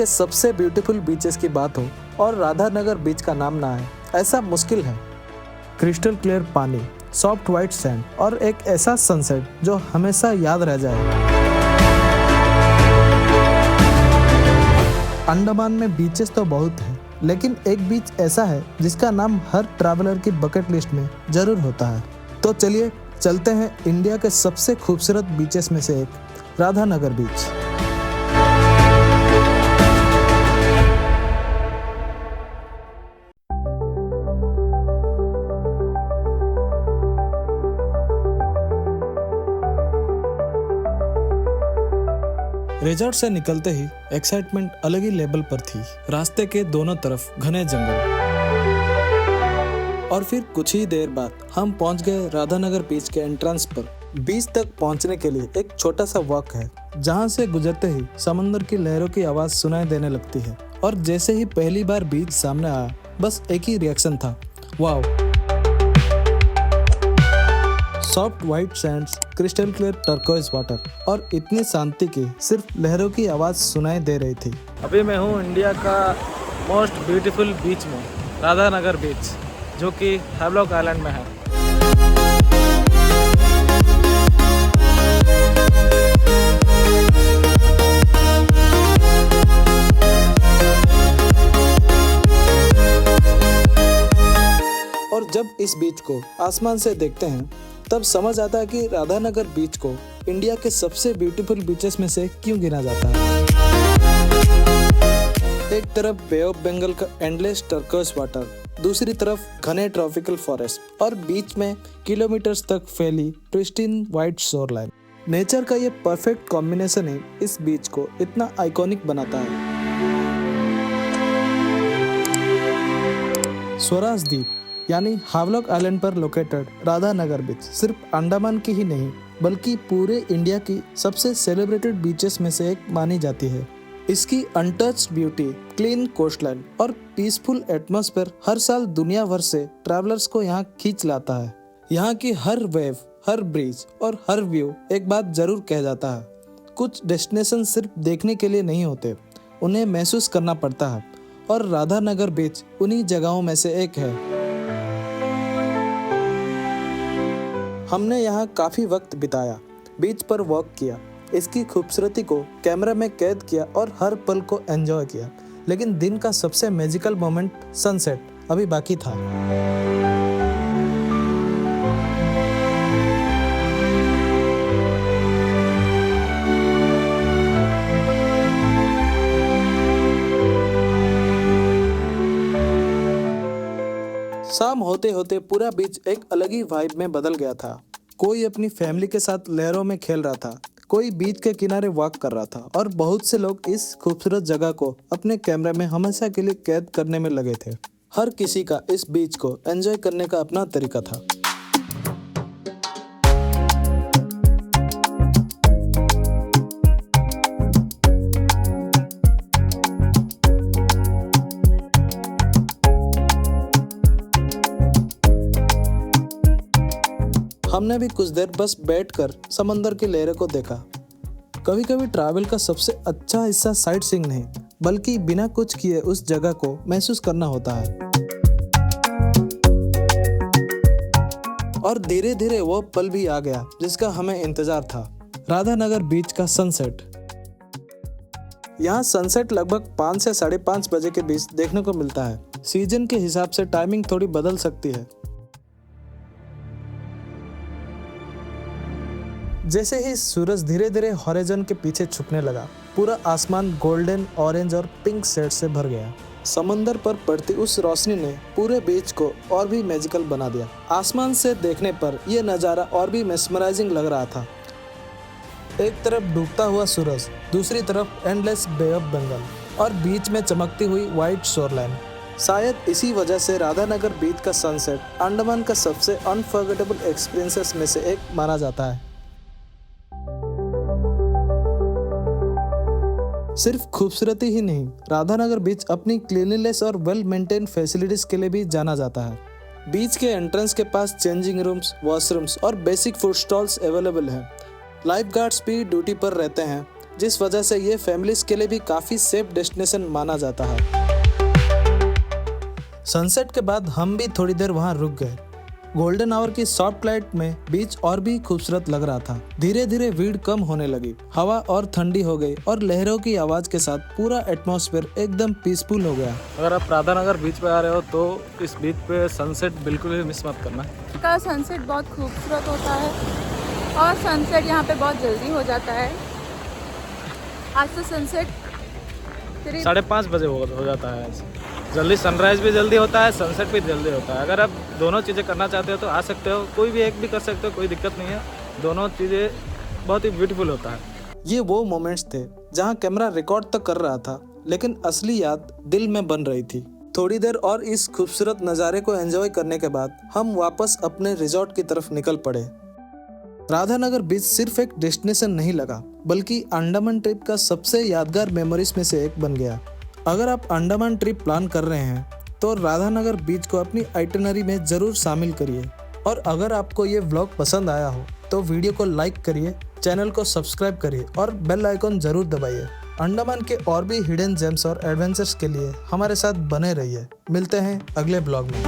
के सबसे beautiful beaches की बात हो और राधानगर बीच का नाम ना आए, ऐसा मुश्किल है। क्रिस्टल क्लियर पानी, सॉफ्ट वाइट सैंड और एक ऐसा सनसेट जो हमेशा याद रह जाए। अंडमान में बीचेस तो बहुत हैं, लेकिन एक बीच ऐसा है जिसका नाम हर ट्रैवलर की बकेट लिस्ट में जरूर होता है। तो चलिए चलते हैं इंडिया के सबसे खूबसूरत बीचेस में से एक, राधानगर बीच। रिजॉर्ट से निकलते ही एक्साइटमेंट अलग ही लेवल पर थी। रास्ते के दोनों तरफ घने जंगल और फिर कुछ ही देर बाद हम पहुंच गए राधानगर बीच के एंट्रेंस पर। बीच तक पहुंचने के लिए एक छोटा सा वॉक है, जहां से गुजरते ही समंदर की लहरों की आवाज सुनाई देने लगती है। और जैसे ही पहली बार बीच सामने आया, बस एक ही रिएक्शन था, wow. Soft white Sands, crystal clear turquoise water और इतनी शांति की सिर्फ लहरों की आवाज सुनाई दे रही थी। अभी मैं हूँ इंडिया का मोस्ट ब्यूटीफुल बीच में, राधानगर बीच, जो कि हैवलॉक आइलैंड में है। और जब इस बीच को आसमान से देखते हैं तब समझ आता है कि राधानगर बीच को इंडिया के सबसे ब्यूटीफुल बीचेस में से क्यों गिना जाता है। एक तरफ बे ऑफ बंगाल का एंडलेस टर्कोइज वाटर, दूसरी तरफ घने ट्रॉपिकल फॉरेस्ट और बीच में किलोमीटर्स तक फैली pristine white shore line. Nature का ये परफेक्ट कॉम्बिनेशन ही इस बीच को इतना आइकॉनिक बनाता है। स्वराज द्वीप यानी हैवलॉक आइलैंड पर लोकेटेड राधानगर बीच सिर्फ अंडमान की ही नहीं बल्कि पूरे इंडिया की सबसे सेलिब्रेटेड बीचेस में से एक मानी जाती है। इसकी अनटच्ड ब्यूटी, क्लीन कोस्टलाइन और पीसफुल एटमॉस्फेयर हर साल दुनिया भर से ट्रैवलर्स को यहाँ खींच लाता है। यहाँ की हर वेव, हर ब्रिज और हर व्यू एक बात जरूर कह जाता है, कुछ डेस्टिनेशन सिर्फ देखने के लिए नहीं होते, उन्हें महसूस करना पड़ता है। और राधानगर बीच उन्हीं जगहों में से एक है। हमने यहाँ काफी वक्त बिताया, बीच पर वॉक किया, इसकी खूबसूरती को कैमरा में कैद किया और हर पल को एंजॉय किया। लेकिन दिन का सबसे मैजिकल मोमेंट, सनसेट, अभी बाकी था। शाम होते होते पूरा बीच एक अलग ही वाइब में बदल गया था। कोई अपनी फैमिली के साथ लहरों में खेल रहा था, कोई बीच के किनारे वॉक कर रहा था और बहुत से लोग इस खूबसूरत जगह को अपने कैमरे में हमेशा के लिए कैद करने में लगे थे। हर किसी का इस बीच को एंजॉय करने का अपना तरीका था। हमने भी कुछ देर बस बैठकर समंदर की लहरों को देखा। कभी कभी ट्रैवल का सबसे अच्छा हिस्सा साइट सीइंग नहीं बल्कि बिना कुछ किए उस जगह को महसूस करना होता है। और धीरे धीरे वो पल भी आ गया जिसका हमें इंतजार था, राधानगर बीच का सनसेट। यहाँ सनसेट लगभग 5 से 5:30 बजे के बीच देखने को मिलता है। सीजन के हिसाब से टाइमिंग थोड़ी बदल सकती है। जैसे ही सूरज धीरे धीरे हॉरिजॉन के पीछे छुपने लगा, पूरा आसमान गोल्डन, ऑरेंज और पिंक शेड से भर गया। समंदर पर पड़ती उस रोशनी ने पूरे बीच को और भी मैजिकल बना दिया। आसमान से देखने पर यह नज़ारा और भी मेस्मराइजिंग लग रहा था। एक तरफ डूबता हुआ सूरज, दूसरी तरफ एंडलेस बे ऑफ बंगाल और बीच में चमकती हुई वाइट शोरलाइन। शायद इसी वजह से राधानगर बीच का सनसेट अंडमान का सबसे अनफॉरगेटेबल एक्सपीरियंसेस में से एक माना जाता है। सिर्फ खूबसूरती ही नहीं, राधानगर बीच अपनी क्लीनलीनेस और वेल मेंटेन फैसिलिटीज के लिए भी जाना जाता है। बीच के एंट्रेंस के पास चेंजिंग रूम्स, वॉशरूम्स और बेसिक फूड स्टॉल्स अवेलेबल हैं। लाइफ गार्ड्स भी ड्यूटी पर रहते हैं जिस वजह से ये फैमिलीज के लिए भी काफ़ी सेफ डेस्टिनेशन माना जाता है। सनसेट के बाद हम भी थोड़ी देर वहाँ रुक गए। गोल्डन आवर की सॉफ्ट लाइट में बीच और भी खूबसूरत लग रहा था। धीरे धीरे भीड़ कम होने लगी, हवा और ठंडी हो गई और लहरों की आवाज के साथ पूरा एटमॉस्फेयर एकदम पीसफुल हो गया। अगर आप राधानगर बीच पे आ रहे हो तो इस बीच पे सनसेट बिल्कुल भी मिस मत करना। का सनसेट बहुत खूबसूरत होता है और सनसेट यहाँ पे बहुत जल्दी हो जाता है। आज तो सनसेट 5:30 बजे हो जाता है आज। जल्दी सनराइज भी जल्दी होता है, सनसेट भी जल्दी होता है। अगर आप दोनों चीज़ें करना चाहते हो तो आ सकते हो, कोई भी एक भी कर सकते हो, कोई दिक्कत नहीं है। दोनों चीज़ें बहुत ही ब्यूटीफुल होता है। ये वो मोमेंट्स थे जहाँ कैमरा रिकॉर्ड तो कर रहा था लेकिन असली याद दिल में बन रही थी। थोड़ी देर और इस खूबसूरत नज़ारे को एंजॉय करने के बाद हम वापस अपने रिजॉर्ट की तरफ निकल पड़े। राधानगर बीच सिर्फ एक डेस्टिनेशन नहीं लगा बल्कि अंडमान ट्रिप का सबसे यादगार मेमोरीज में से एक बन गया। अगर आप अंडमान ट्रिप प्लान कर रहे हैं तो राधानगर बीच को अपनी आइटिनरी में ज़रूर शामिल करिए। और अगर आपको ये व्लॉग पसंद आया हो तो वीडियो को लाइक करिए, चैनल को सब्सक्राइब करिए और बेल आइकॉन ज़रूर दबाइए। अंडमान के और भी हिडन जेम्स और एडवेंचर्स के लिए हमारे साथ बने रहिए। मिलते हैं अगले ब्लॉग में।